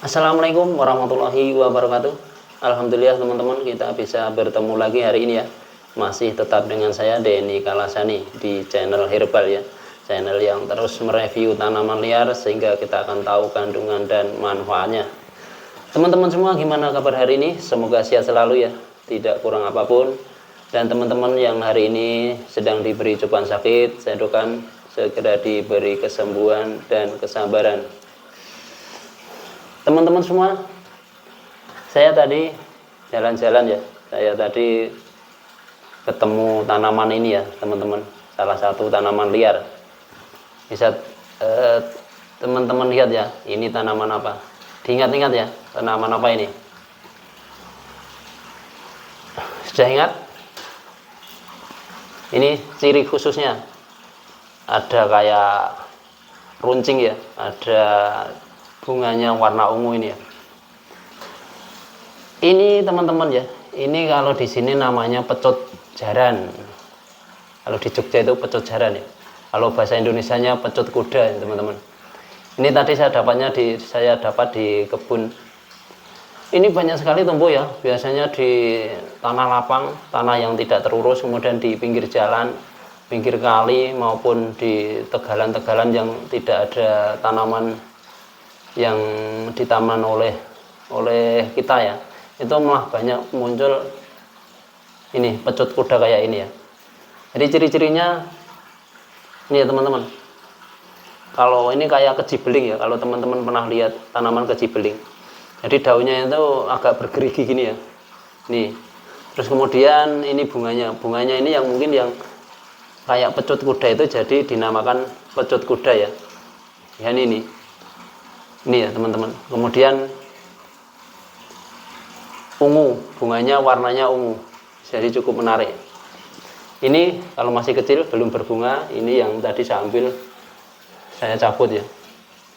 Assalamualaikum warahmatullahi wabarakatuh. Alhamdulillah teman-teman, kita bisa bertemu lagi hari ini ya. Masih tetap dengan saya Denny Kalasani di channel Herbal ya. Channel yang terus mereview tanaman liar sehingga kita akan tahu kandungan dan manfaatnya. Teman-teman semua, gimana kabar hari ini? Semoga sehat selalu ya, tidak kurang apapun. Dan teman-teman yang hari ini sedang diberi cobaan sakit, saya doakan segera diberi kesembuhan dan kesabaran. Teman-teman semua, saya tadi jalan-jalan ya, saya tadi ketemu tanaman ini ya teman-teman, salah satu tanaman liar. Bisa teman-teman lihat ya, ini tanaman apa? Diingat-ingat ya, tanaman apa ini? Sudah ingat? Ini ciri khususnya, ada kayak runcing ya, ada bunganya warna ungu ini ya. Ini teman-teman ya, ini kalau di sini namanya pecut jaran. Kalau di Jogja itu pecut jaran ya. Kalau bahasa Indonesianya pecut kuda ya teman-teman. Ini tadi saya dapat di kebun. Ini banyak sekali tumbuh ya. Biasanya di tanah lapang, tanah yang tidak terurus, kemudian di pinggir jalan, pinggir kali, maupun di tegalan-tegalan yang tidak ada tanaman yang ditaman oleh kita ya, itu malah banyak muncul ini pecut kuda kayak ini ya. Jadi ciri-cirinya ini ya teman-teman, kalau ini kayak keji beling ya, kalau teman-teman pernah lihat tanaman keji beling, jadi daunnya itu agak bergerigi gini ya nih. Terus kemudian ini bunganya ini yang mungkin yang kayak pecut kuda itu jadi dinamakan pecut kuda ya. Ya ini ya teman-teman. Kemudian ungu, bunganya warnanya ungu, jadi cukup menarik. Ini kalau masih kecil belum berbunga, ini yang tadi saya ambil, saya cabut ya.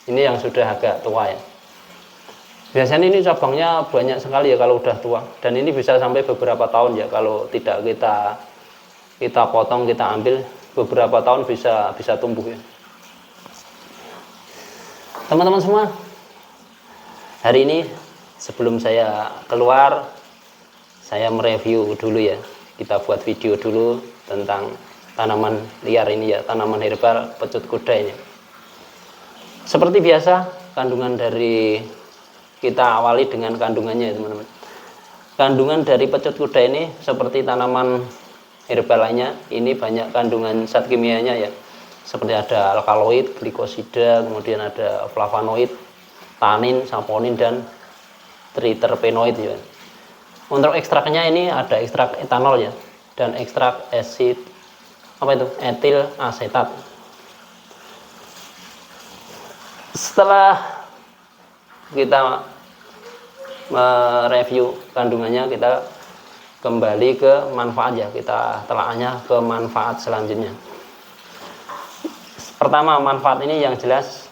Ini yang sudah agak tua ya. Biasanya ini cabangnya banyak sekali ya kalau udah tua, dan ini bisa sampai beberapa tahun ya kalau tidak kita potong, kita ambil, beberapa tahun bisa tumbuh ya. Teman-teman semua, hari ini sebelum saya keluar, saya mereview dulu ya, kita buat video dulu tentang tanaman liar ini ya, tanaman herbal pecut kuda ini. Seperti biasa, kandungan dari kita awali dengan kandungannya ya teman-teman. Kandungan dari pecut kuda ini seperti tanaman herbal lainnya, ini banyak kandungan zat kimianya ya, seperti ada alkaloid, glikosida, kemudian ada flavonoid, tanin, saponin, dan triterpenoid ya. Untuk ekstraknya ini ada ekstrak etanol ya, dan ekstrak etil asetat. Setelah kita mereview kandungannya, kita kembali ke manfaat ya, kita telaahnya ke manfaat selanjutnya. Pertama, manfaat ini yang jelas,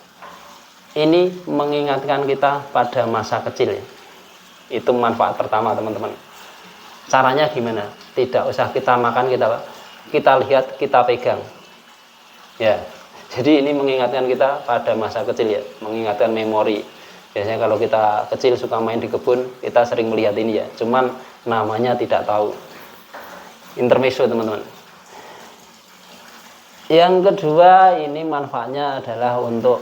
ini mengingatkan kita pada masa kecil ya. Itu manfaat pertama teman-teman. Caranya gimana? Tidak usah kita makan, kita lihat, kita pegang ya. Jadi ini mengingatkan kita pada masa kecil ya, mengingatkan memori. Biasanya kalau kita kecil suka main di kebun, kita sering melihat ini ya, cuman namanya tidak tahu. Intermezzo teman-teman. Yang kedua, ini manfaatnya adalah untuk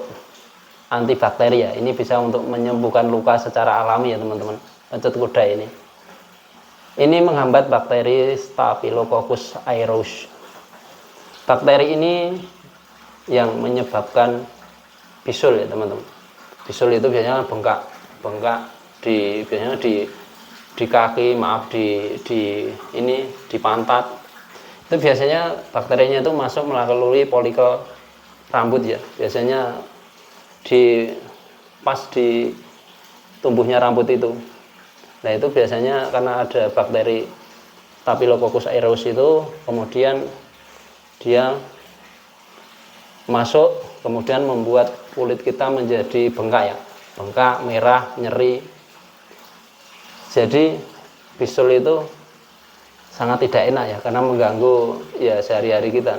antibakteri ya. Ini bisa untuk menyembuhkan luka secara alami ya teman-teman. Pecut kuda ini menghambat bakteri Staphylococcus aureus. Bakteri ini yang menyebabkan bisul ya teman-teman. Bisul itu biasanya bengkak biasanya di kaki, maaf, di pantat. Itu biasanya bakterinya itu masuk melalui folikel rambut ya, biasanya pas di tumbuhnya rambut itu. Nah itu biasanya karena ada bakteri Staphylococcus aureus itu, kemudian dia masuk, kemudian membuat kulit kita menjadi bengkak ya, bengkak, merah, nyeri. Jadi bisul itu sangat tidak enak ya, karena mengganggu ya sehari-hari kita.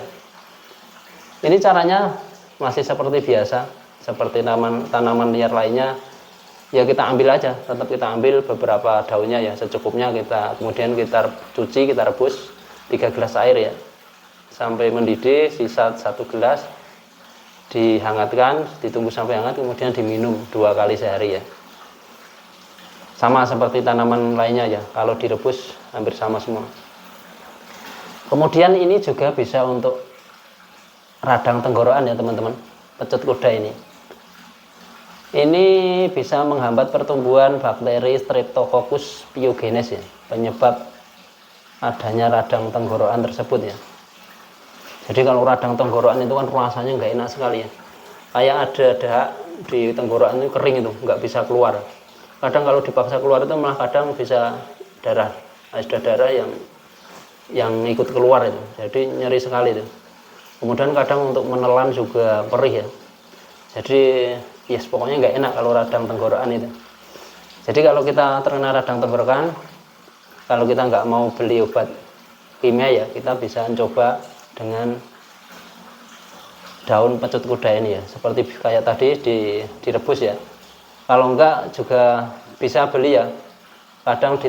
Ini caranya masih seperti biasa, seperti tanaman liar lainnya. ya kita ambil aja, tetap kita ambil beberapa daunnya ya secukupnya, kemudian kita cuci, kita rebus 3 gelas air ya sampai mendidih, sisa 1 gelas dihangatkan, ditunggu sampai hangat, kemudian diminum 2 kali sehari ya. Sama seperti tanaman lainnya ya, kalau direbus hampir sama semua. Kemudian ini juga bisa untuk radang tenggorokan ya teman-teman, pecut kuda ini. Ini bisa menghambat pertumbuhan bakteri Streptococcus pyogenes ya, penyebab adanya radang tenggorokan tersebut ya. Jadi kalau radang tenggorokan itu kan rasanya nggak enak sekali ya, kayak ada dahak di tenggorokan itu, kering itu, nggak bisa keluar. Kadang kalau dipaksa keluar itu malah kadang bisa darah, ada darah yang ikut keluar itu, jadi nyeri sekali itu. Kemudian kadang untuk menelan juga perih ya, jadi yes, pokoknya nggak enak kalau radang tenggorokan itu. Jadi kalau kita terkena radang tenggorokan, kalau kita nggak mau beli obat kimia ya, kita bisa coba dengan daun pecut kuda ini ya, seperti kayak tadi direbus ya. Kalau enggak juga bisa beli ya, kadang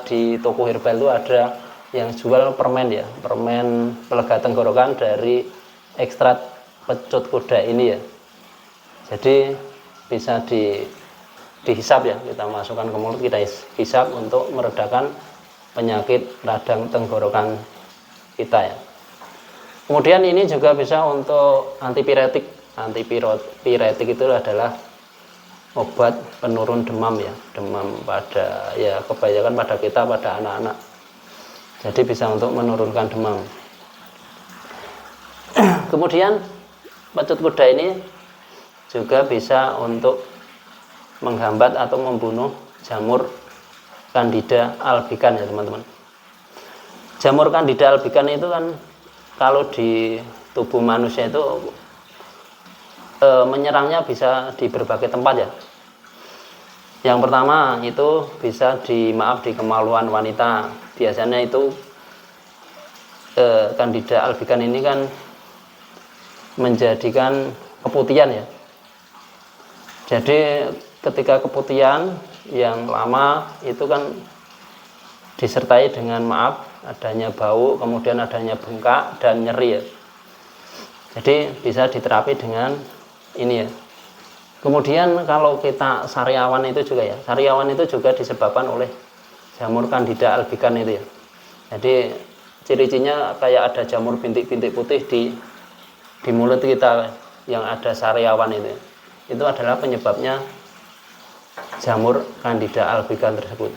di toko herbal itu ada yang jual permen ya, permen pelega tenggorokan dari ekstrak pecut kuda ini ya. Jadi bisa dihisap ya, kita masukkan ke mulut, kita hisap untuk meredakan penyakit radang tenggorokan kita ya. Kemudian ini juga bisa untuk antipiretik. Antipiretik itu adalah obat penurun demam ya, demam pada ya kebanyakan pada kita, pada anak-anak. Jadi bisa untuk menurunkan demam. Kemudian pecut kuda ini juga bisa untuk menghambat atau membunuh jamur Candida albicans ya teman-teman. Jamur Candida albicans itu kan kalau di tubuh manusia itu menyerangnya bisa di berbagai tempat ya. Yang pertama itu bisa di kemaluan wanita. Biasanya itu Candida albicans ini kan menjadikan keputihan ya. Jadi ketika keputihan yang lama itu kan disertai dengan adanya bau, kemudian adanya bengkak dan nyeri ya. Jadi bisa diterapi dengan ini ya. Kemudian kalau kita sariawan itu juga ya, sariawan itu juga disebabkan oleh jamur Candida albicans itu ya. Jadi ciri-cirinya kayak ada jamur bintik-bintik putih di mulut kita yang ada sariawan itu. Itu adalah penyebabnya jamur Candida albicans tersebut.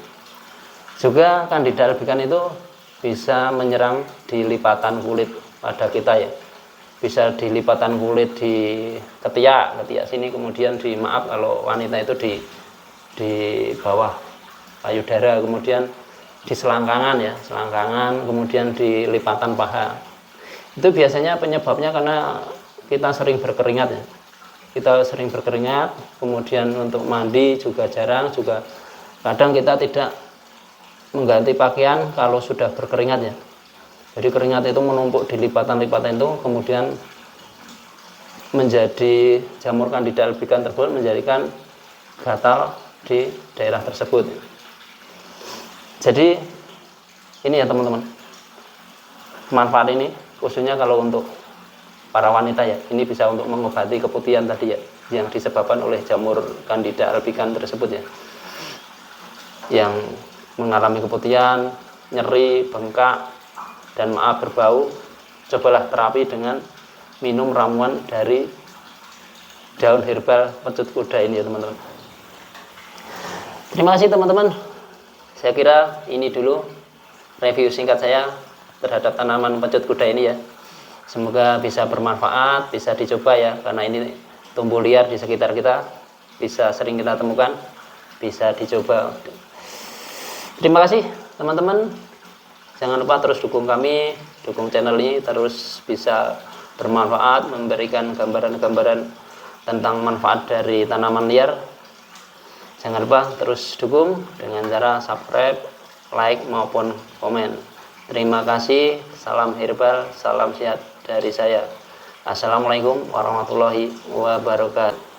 Juga Candida albicans itu bisa menyerang di lipatan kulit pada kita ya. Bisa di lipatan kulit di ketiak sini, kemudian kalau wanita itu di bawah payudara, kemudian di selangkangan ya, kemudian di lipatan paha. Itu biasanya penyebabnya karena kita sering berkeringat ya. Kita sering berkeringat, kemudian untuk mandi juga jarang, juga kadang kita tidak mengganti pakaian kalau sudah berkeringat ya. Jadi keringat itu menumpuk di lipatan-lipatan itu, kemudian menjadi jamur Candida albicans tersebut menjadikan gatal di daerah tersebut. Jadi ini ya teman-teman, manfaat ini khususnya kalau untuk para wanita ya, ini bisa untuk mengobati keputihan tadi ya, yang disebabkan oleh jamur Candida albicans tersebut ya, yang mengalami keputihan, nyeri, bengkak, dan berbau. Cobalah terapi dengan minum ramuan dari daun herbal pecut kuda ini ya teman-teman. Terima kasih teman-teman. Saya kira ini dulu review singkat saya terhadap tanaman pecut kuda ini ya. Semoga bisa bermanfaat, bisa dicoba ya, karena ini tumbuh liar di sekitar kita, bisa sering kita temukan, bisa dicoba. Terima kasih teman-teman. Jangan lupa terus dukung kami, dukung channel ini terus bisa bermanfaat, memberikan gambaran-gambaran tentang manfaat dari tanaman liar. Jangan lupa terus dukung dengan cara subscribe, like maupun komen. Terima kasih, salam herbal, salam sehat dari saya. Assalamualaikum warahmatullahi wabarakatuh.